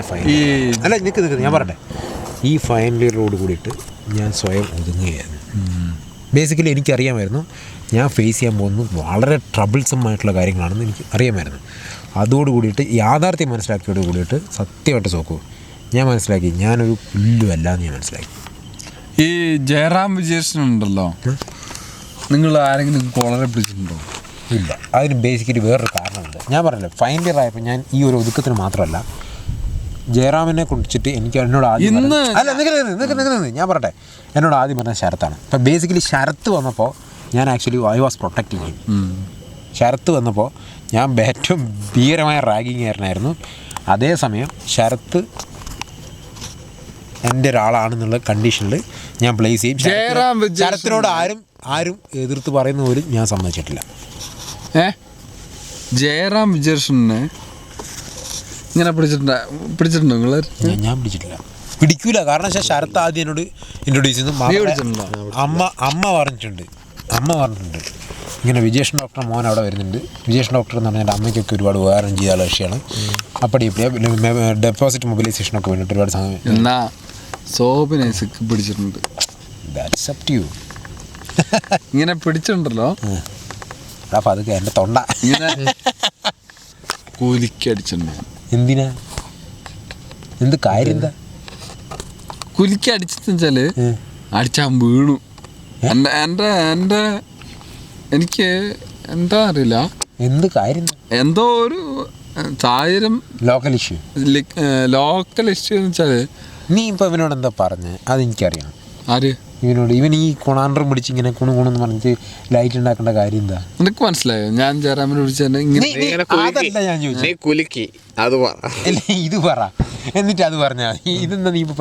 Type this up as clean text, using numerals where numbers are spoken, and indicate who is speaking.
Speaker 1: എൻ്റെ ഫൈനൽ അല്ല നിൽക്ക് ഞാൻ പറയട്ടെ, ഈ ഫൈനൽ ഇയറോട് കൂടിയിട്ട് ഞാൻ സ്വയം ഒതുങ്ങുകയായിരുന്നു. ബേസിക്കലി എനിക്കറിയാമായിരുന്നു ഞാൻ ഫേസ് ചെയ്യാൻ പോകുന്നത് വളരെ ട്രബിൾസം ആയിട്ടുള്ള കാര്യങ്ങളാണെന്ന് എനിക്ക് അറിയാമായിരുന്നു. അതോട് കൂടിയിട്ട് യാഥാർത്ഥ്യം മനസ്സിലാക്കിയോട് കൂടിയിട്ട് സത്യമായിട്ട് നോക്കൂ, ഞാൻ മനസ്സിലാക്കി ഞാനൊരു പുല്ലുമല്ല എന്ന് ഞാൻ മനസ്സിലാക്കി.
Speaker 2: ഈ ജയറാം വിജയകൃഷ്ണനുണ്ടല്ലോ, നിങ്ങൾ ആരെങ്കിലും കോളറെ പിടിച്ചിട്ടുണ്ടോ?
Speaker 1: ഇല്ല. അതിന് ബേസിക്കലി വേറൊരു കാരണമുണ്ട്. ഞാൻ പറഞ്ഞില്ല, ഫൈനൽ ഇയർ ആയപ്പോൾ ഞാൻ ഈ ഒരു ഒതുക്കത്തിന് മാത്രമല്ല, ജയറാമിനെ കുറിച്ചിട്ട് എനിക്ക് എന്നോട് ആദ്യം ഞാൻ പറയട്ടെ, എന്നോട് ആദ്യം പറഞ്ഞ ശരത്താണ്. ഇപ്പം ബേസിക്കലി ശരത്ത് വന്നപ്പോൾ ഞാൻ actually I was protecting him. Sharath വന്നപ്പോൾ ഞാൻ ഏറ്റവും ഭീകരമായ റാഗിങ് കാരനായിരുന്നു. അതേസമയം ശരത്ത് എൻ്റെ ഒരാളാണെന്നുള്ള കണ്ടീഷനിൽ ഞാൻ പ്ലേസ് ചെയ്യും. ശരത്തിനോട് ആരും എതിർത്ത് പറയുന്ന പോലും ഞാൻ സമ്മതിച്ചിട്ടില്ല.
Speaker 2: ജയറാം വിജയകൃഷ്ണനെ ഇങ്ങനെ പിടിച്ചിട്ടുണ്ടോ നിങ്ങൾ?
Speaker 1: ഞാൻ പിടിച്ചിട്ടില്ല, പിടിക്കൂല. കാരണം വെച്ചാൽ ശരത്ത് ആദ്യം എന്നോട് ഇൻട്രൊഡ്യൂസ് ചെയ്യുന്നു. അമ്മ പറഞ്ഞിട്ടുണ്ട് ഇങ്ങനെ വിജേഷ് ഡോക്ടർ മോൻ അവിടെ വരുന്നുണ്ട്. വിജേഷ് ഡോക്ടർ എന്ന് പറഞ്ഞാൽ അമ്മയ്ക്കൊക്കെ ഒരുപാട് ഉപകാരം ചെയ്ത കക്ഷിയാണ്. അപ്പോൾ ഡെപ്പോസിറ്റ് മൊബിലൈസേഷനൊക്കെ വേണ്ടിയിട്ട് ഒരുപാട് സമയം
Speaker 2: എന്നാ സോപ്പിനെ പിടിച്ചിട്ടുണ്ട്.
Speaker 1: That's up to you.
Speaker 2: ഇങ്ങനെ പിടിച്ചിട്ടുണ്ടല്ലോ,
Speaker 1: അപ്പോൾ അതൊക്കെ എൻ്റെ തൊണ്ട
Speaker 2: ഇങ്ങനെ കുലിക്കടിച്ചിട്ടുണ്ട്.
Speaker 1: എന്തിനാ? എന്ത് കാര്യം? എന്താ
Speaker 2: കുലിക്കടിച്ചെന്ന് വെച്ചാല് അടിച്ചാൻ വീണു. എൻ്റെ എനിക്ക് എന്താ അറിയില്ല,
Speaker 1: എന്ത് കാര്യം?
Speaker 2: എന്തോ ഒരു സാഹചര്യം,
Speaker 1: ലോക്കൽ ഇഷ്യൂ
Speaker 2: എന്ന് വെച്ചാല്.
Speaker 1: നീ ഇപ്പം ഇവനോട് എന്താ പറഞ്ഞത്? അതെനിക്കറിയണം.
Speaker 2: ആര്?
Speaker 1: ഇവൻ ഈ കൊണാണ്ടറും പിടിച്ച് ഇങ്ങനെ കുണുകുണെന്ന് പറഞ്ഞിട്ട് ലൈറ്റ് ഉണ്ടാക്കേണ്ട കാര്യം എന്താ?
Speaker 2: നിനക്ക് മനസ്സിലായോ? ഞാൻ ജയറാമിനെ വിളിച്ചതല്ല
Speaker 1: ഞാൻ ചോദിച്ചു.
Speaker 3: കുലുക്കി അത് പറ,
Speaker 1: ഇത് പറ, എന്നിട്ട് അത് പറഞ്ഞാൽ ഇതെന്താ നീ ഇപ്പൊ